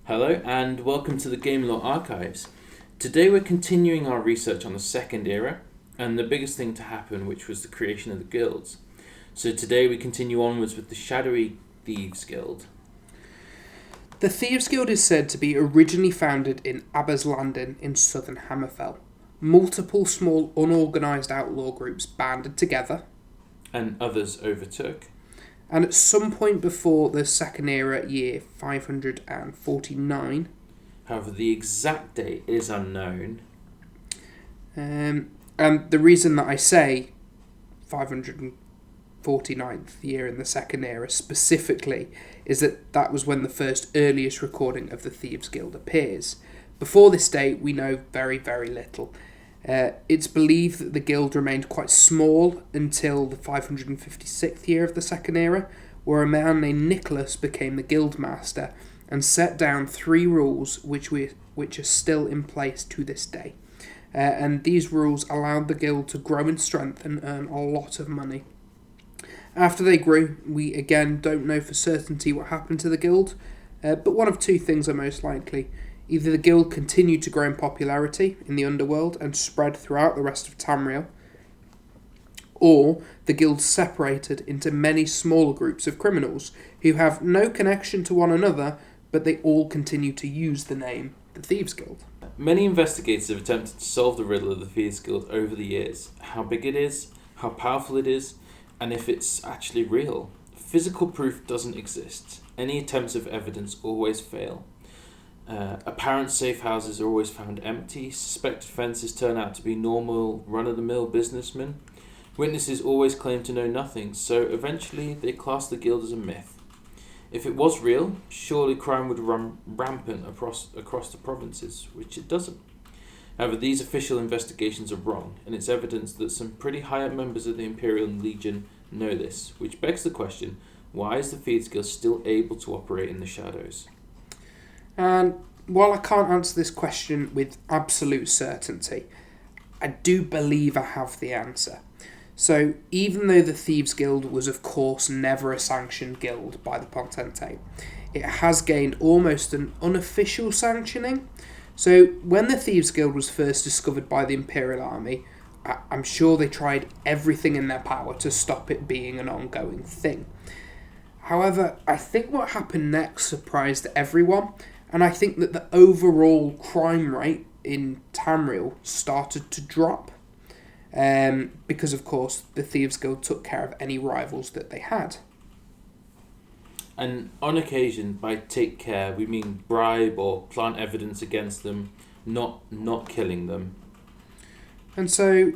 Hello and welcome to the Game Lore Archives. Today we're continuing our research on the Second Era and the biggest thing to happen, which was the creation of the guilds. So today we continue onwards with the shadowy Thieves Guild. The Thieves Guild is said to be originally founded in Aberslanden in southern Hammerfell. Multiple small unorganised outlaw groups banded together, And others overtook. and at some point before the Second Era, year 549, However, the exact date is unknown. and the reason that I say 549th year in the Second Era specifically is that was when the first earliest recording of the Thieves Guild appears. Before this date, we know very, very little. It's believed that the guild remained quite small until the 556th year of the Second Era, where a man named Nicholas became the guild master and set down 3 rules which are still in place to this day. And these rules allowed the guild to grow in strength and earn a lot of money. After they grew, we again don't know for certainty what happened to the guild, but one of 2 things are most likely. Either the guild continued to grow in popularity in the underworld and spread throughout the rest of Tamriel, or the guild separated into many smaller groups of criminals who have no connection to one another, but they all continue to use the name the Thieves Guild. Many investigators have attempted to solve the riddle of the Thieves Guild over the years. How big it is, how powerful it is, and if it's actually real. Physical proof doesn't exist. Any attempts of evidence always fail. Apparent safe houses are always found empty. Suspected fences turn out to be normal, run-of-the-mill businessmen. Witnesses always claim to know nothing, so eventually they class the guild as a myth. If it was real, surely crime would run rampant across the provinces, which it doesn't. However, these official investigations are wrong, and it's evidence that some pretty high-up members of the Imperial Legion know this, which begs the question, why is the Thieves Guild still able to operate in the shadows? And while I can't answer this question with absolute certainty, I do believe I have the answer. So, even though the Thieves Guild was of course never a sanctioned guild by the Potentate, it has gained almost an unofficial sanctioning. So, when the Thieves Guild was first discovered by the Imperial Army, I'm sure they tried everything in their power to stop it being an ongoing thing. However, I think what happened next surprised everyone, and I think that the overall crime rate in Tamriel started to drop. Because, of course, the Thieves Guild took care of any rivals that they had. And on occasion, by take care, we mean bribe or plant evidence against them, not killing them. And so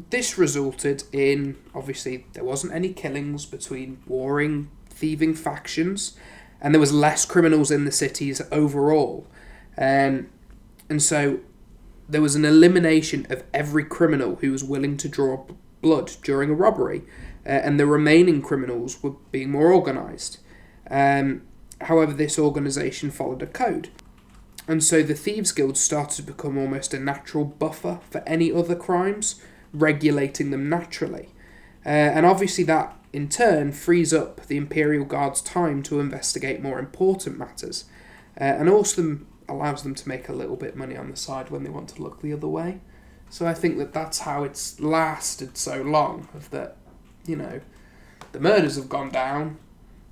this resulted in, obviously, there wasn't any killings between warring, thieving factions, and there was less criminals in the cities overall. And so there was an elimination of every criminal who was willing to draw blood during a robbery, and the remaining criminals were being more organised. However, this organisation followed a code, and so the Thieves Guild started to become almost a natural buffer for any other crimes, regulating them naturally. And obviously that, in turn, frees up the Imperial Guard's time to investigate more important matters, and also allows them to make a little bit of money on the side when they want to look the other way. So I think that that's how it's lasted so long, of that, the murders have gone down,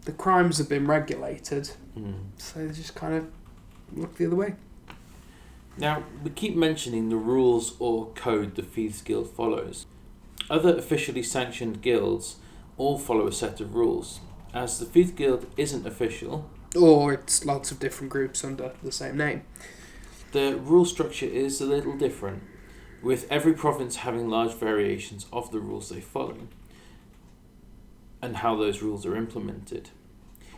the crimes have been regulated, so they just kind of look the other way. Now, we keep mentioning the rules or code the Thieves Guild follows. Other officially sanctioned guilds all follow a set of rules. As the Thieves Guild isn't official, or it's lots of different groups under the same name, the rule structure is a little different, with every province having large variations of the rules they follow and how those rules are implemented.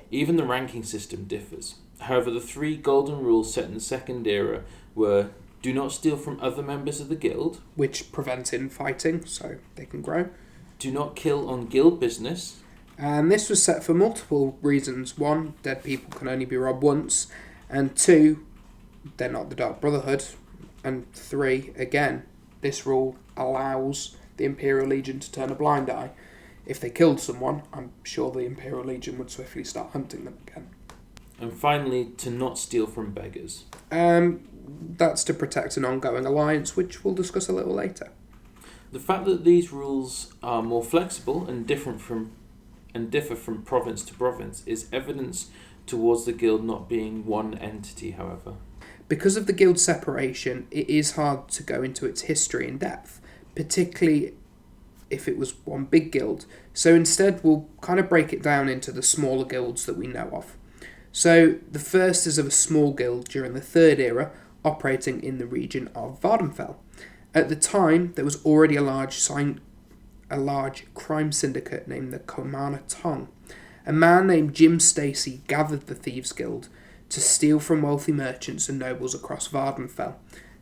Even the ranking system differs. However, the 3 golden rules set in the Second Era were: do not steal from other members of the guild, which prevent infighting so they can grow. Do not kill on guild business. And this was set for multiple reasons. 1, dead people can only be robbed once. And 2, they're not the Dark Brotherhood. And 3, again, this rule allows the Imperial Legion to turn a blind eye. If they killed someone, I'm sure the Imperial Legion would swiftly start hunting them again. And finally, to not steal from beggars. That's to protect an ongoing alliance, which we'll discuss a little later. The fact that these rules are more flexible and differ from province to province is evidence towards the guild not being one entity, however. Because of the guild separation, it is hard to go into its history in depth, particularly if it was one big guild. So instead, we'll kind of break it down into the smaller guilds that we know of. So the first is of a small guild during the Third Era, operating in the region of Vardenfell. At the time, there was already a large crime syndicate named the Comana Tong. A man named Jim Stacy gathered the Thieves Guild to steal from wealthy merchants and nobles across Vardenfell.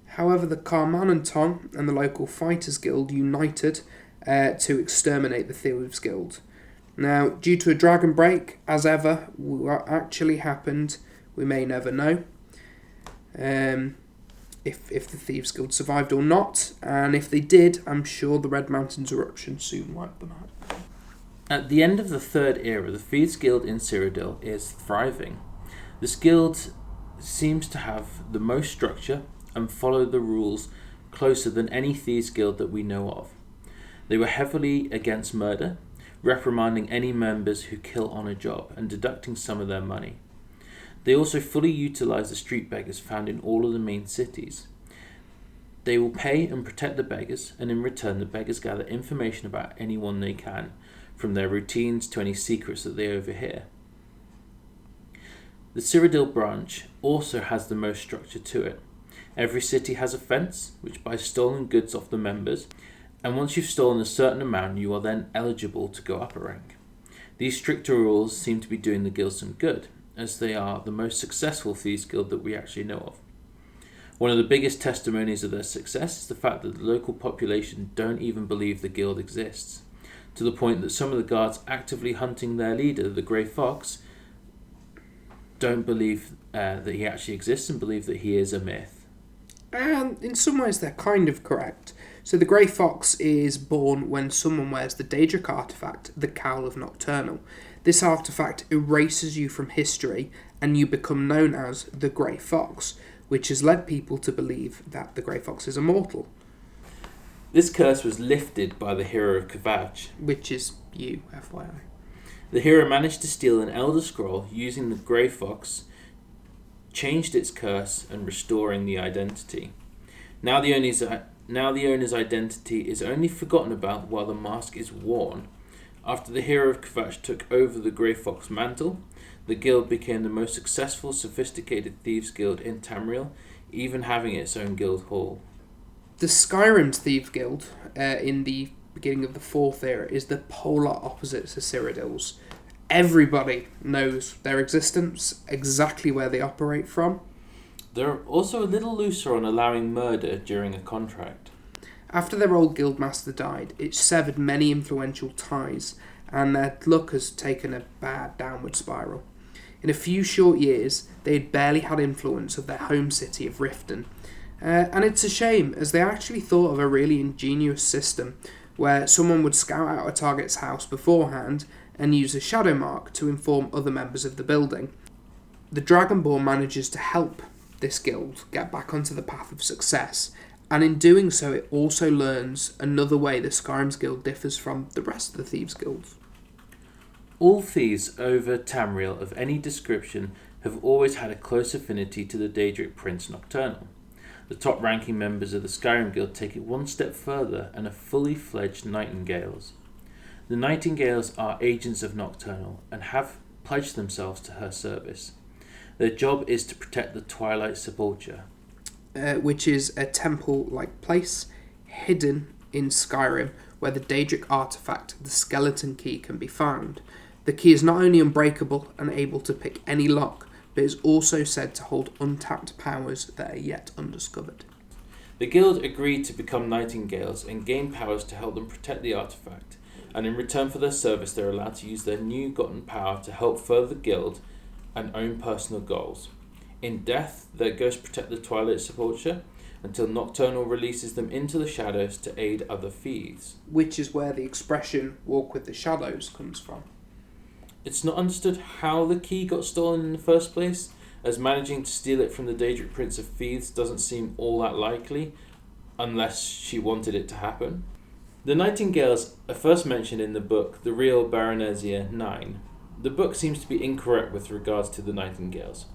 However, the Carmanan Tong and the local Fighters Guild united to exterminate the Thieves Guild. Now, due to a dragon break, as ever, what actually happened, we may never know. If the Thieves Guild survived or not, and if they did, I'm sure the Red Mountains eruption soon wiped them out. At the end of the Third Era, the Thieves Guild in Cyrodiil is thriving. This guild seems to have the most structure and follow the rules closer than any Thieves Guild that we know of. They were heavily against murder, reprimanding any members who kill on a job and deducting some of their money. They also fully utilise the street beggars found in all of the main cities. They will pay and protect the beggars, and in return the beggars gather information about anyone they can, from their routines to any secrets that they overhear. The Cyrodiil branch also has the most structure to it. Every city has a fence, which buys stolen goods off the members, and once you've stolen a certain amount, you are then eligible to go up a rank. These stricter rules seem to be doing the guild some good, as they are the most successful Thieves Guild that we actually know of. One of the biggest testimonies of their success is the fact that the local population don't even believe the guild exists, to the point that some of the guards actively hunting their leader, the Grey Fox, don't believe that he actually exists and believe that he is a myth. And in some ways they're kind of correct. So the Grey Fox is born when someone wears the Daedric artifact, the Cowl of Nocturnal. This artifact erases you from history and you become known as the Grey Fox, which has led people to believe that the Grey Fox is immortal. This curse was lifted by the hero of Kvatch, Which is you, FYI. The hero managed to steal an Elder Scroll using the Grey Fox, changed its curse and restoring the identity. Now the owner's identity is only forgotten about while the mask is worn. After the hero of Kvatch took over the Grey Fox mantle, the guild became the most successful, sophisticated thieves guild in Tamriel, even having its own guild hall. The Skyrim's Thief Guild, in the beginning of the Fourth Era, is the polar opposite to Cyrodiil's. Everybody knows their existence, exactly where they operate from. They're also a little looser on allowing murder during a contract. After their old guildmaster died, it severed many influential ties, and their luck has taken a bad downward spiral. In a few short years, they had barely had influence of their home city of Riften. And it's a shame, as they actually thought of a really ingenious system where someone would scout out a target's house beforehand and use a shadow mark to inform other members of the building. The Dragonborn manages to help this guild get back onto the path of success, and in doing so it also learns another way the Skyrim's Guild differs from the rest of the Thieves Guilds. All thieves over Tamriel of any description have always had a close affinity to the Daedric Prince Nocturnal. The top-ranking members of the Skyrim Guild take it one step further and are fully fledged Nightingales. The Nightingales are agents of Nocturnal and have pledged themselves to her service. Their job is to protect the Twilight Sepulchre, which is a temple-like place hidden in Skyrim where the Daedric artifact, the Skeleton Key, can be found. The key is not only unbreakable and able to pick any lock, but is also said to hold untapped powers that are yet undiscovered. The guild agreed to become Nightingales and gain powers to help them protect the artifact, and in return for their service they're allowed to use their new gotten power to help further the guild and own personal goals. In death, their ghosts protect the Twilight Sepulchre, until Nocturnal releases them into the shadows to aid other thieves. Which is where the expression walk with the shadows comes from. It's not understood how the key got stolen in the first place, as managing to steal it from the Daedric Prince of Thieves doesn't seem all that likely, unless she wanted it to happen. The Nightingales are first mentioned in the book The Real Baronesia 9. The book seems to be incorrect with regards to the Nightingales.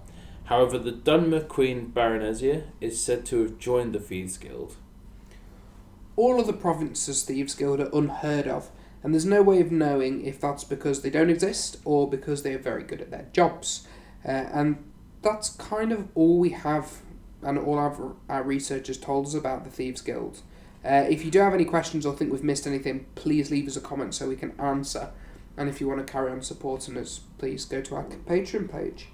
However, the Dwemer Queen Baronesia is said to have joined the Thieves Guild. All of the provinces Thieves Guild are unheard of, and there's no way of knowing if that's because they don't exist or because they are very good at their jobs. And that's kind of all we have, and all our research has told us about the Thieves Guild. If you do have any questions or think we've missed anything, please leave us a comment so we can answer. And if you want to carry on supporting us, please go to our Patreon page.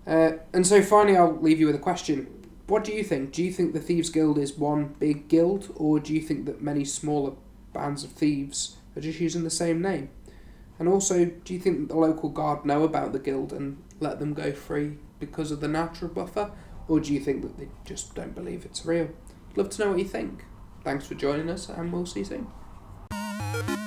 And so finally, I'll leave you with a question. What do you think? Do you think the Thieves Guild is one big guild, or do you think that many smaller bands of thieves are just using the same name? And also, do you think that the local guard know about the guild and let them go free because of the natural buffer? Or do you think that they just don't believe it's real? I'd love to know what you think. Thanks for joining us, and we'll see you soon.